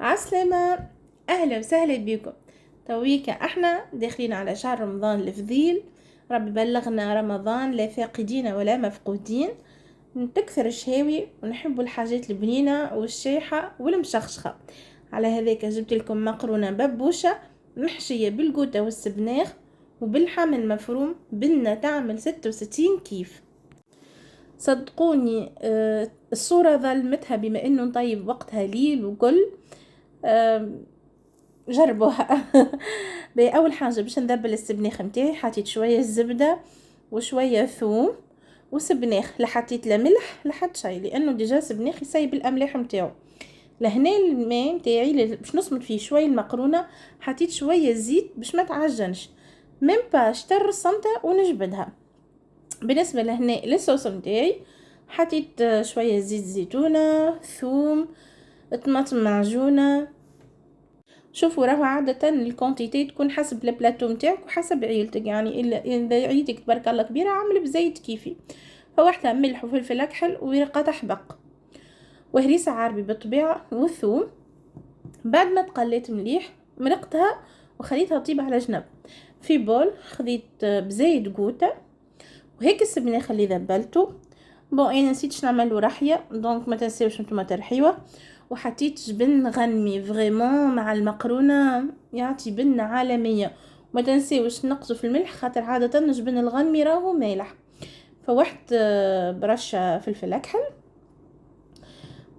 عسلامة. أهلا وسهلا بكم. تويكا احنا داخلين على شهر رمضان الفضيل. ربي بلغنا رمضان لا فاقدين ولا مفقودين. نكثر الشهاوي ونحب الحاجات البنينة والشيحة والمشخشخة. على هذاك جبت لكم مقرونة ببوشة محشية بالقوطة والسبناخ وبالحم المفروم بنا تعمل 66 كيف. صدقوني الصورة ظلمتها بما انه نطيب وقتها ليل وكل. جربوها. اول حاجه باش نذبل السبناخ نتاعي حطيت شويه الزبده وشويه ثوم وسبناخ، لا حطيت لا ملح لا حتى شيء لانه ديجا سبناخ يسيب الاملاح نتاعو. لهنا الماء نتاعي باش نصمت فيه شويه المقرونه، حطيت شويه زيت باش ما تعجنش، ميم با شتر الصمته ونجبدها. بالنسبه لهنا للصوص نتاعي حطيت شويه زيت زيتونه، ثوم، طماطم معجونه. شوفوا راهو عادة الكونتيتي تكون حسب البلاتو نتاعك وحسب عيلتك، يعني اذا عيلتك تبارك الله كبيرة عامل بزيت كيفي، فواحدة ملح وفلفل اكحل ورقة تحبق وهريسة عربي بالطبيعة وثوم. بعد ما تقليت مليح مرقتها وخليتها طيب على جنب. في بول خذيت بزايد قوطة وهيك السبناخ اللي ذبلته. انا نسيتش نعملو رحيه، دونك ما تنساوش نتوما ترحيوه. وحطيت جبن غنمي فريمون مع المقرونه، يعطي بنه عالميه. وما تنساوش نقصوا في الملح خاطر عاده الجبن الغنمي راهو مالح. فواحد برشه فلفل اكحل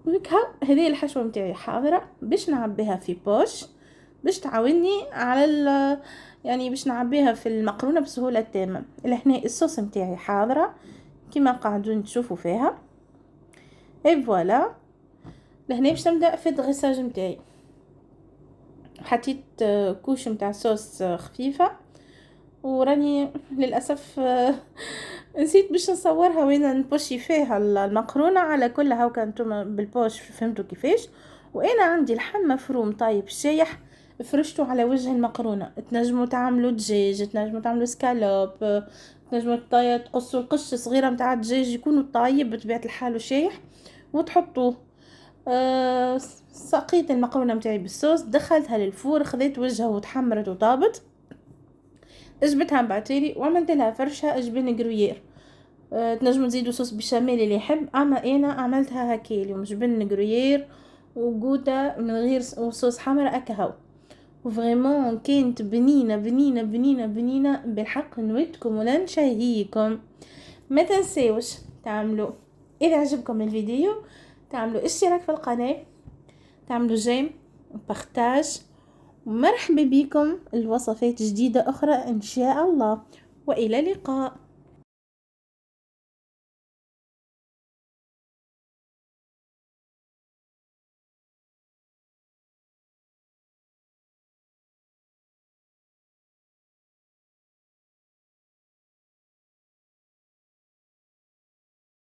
وهكا. هذه الحشوه نتاعي حاضره باش نعبيها في بوش باش تعاوني على يعني باش نعبيها في المقرونه بسهوله تامه. لهنا الصوص نتاعي حاضره كما قاعدون تشوفوا فيها. اي فوالا. لهنا باش نبدا في الدغساج نتاعي. حطيت كوش نتاع صوص خفيفه وراني للاسف نسيت باش نصورها وين نبوشي فيها المقرونه. على كل هاكا نتوما بالبوش فهمتوا كيفاش. وانا عندي لحم مفروم طايب شايح فرشته على وجه المقرونه. تنجموا تعملوا دجاج، تنجموا تعملوا سكالوب، تنجموا تقصوا القش صغيره نتاع الدجاج يكونوا طايب بطبيعه الحال وشايح وتحطوه. سقيت المقرونه نتاعي بالصوص، دخلتها للفور، خذيت وجهها وتحمرت وطابت، جبتها بعتيلي وعملت لها فرشه جبن جرويير. تنجموا تزيدوا صوص بشاميل اللي يحب، اما انا عملتها هكا اليوم جبن جرويير وجوتا من غير وصوص حمر اكهو. وفريمون كانت بنينه بنينه بنينه بنينه بالحق. نودكم ولا نشهيكم. ما تنساوش تعملوا اذا عجبكم الفيديو تعملوا اشتراك في القناه، تعملوا جيم وبارتاج. ومرحبا بكم الوصفات جديدة أخرى إن شاء الله، وإلى اللقاء.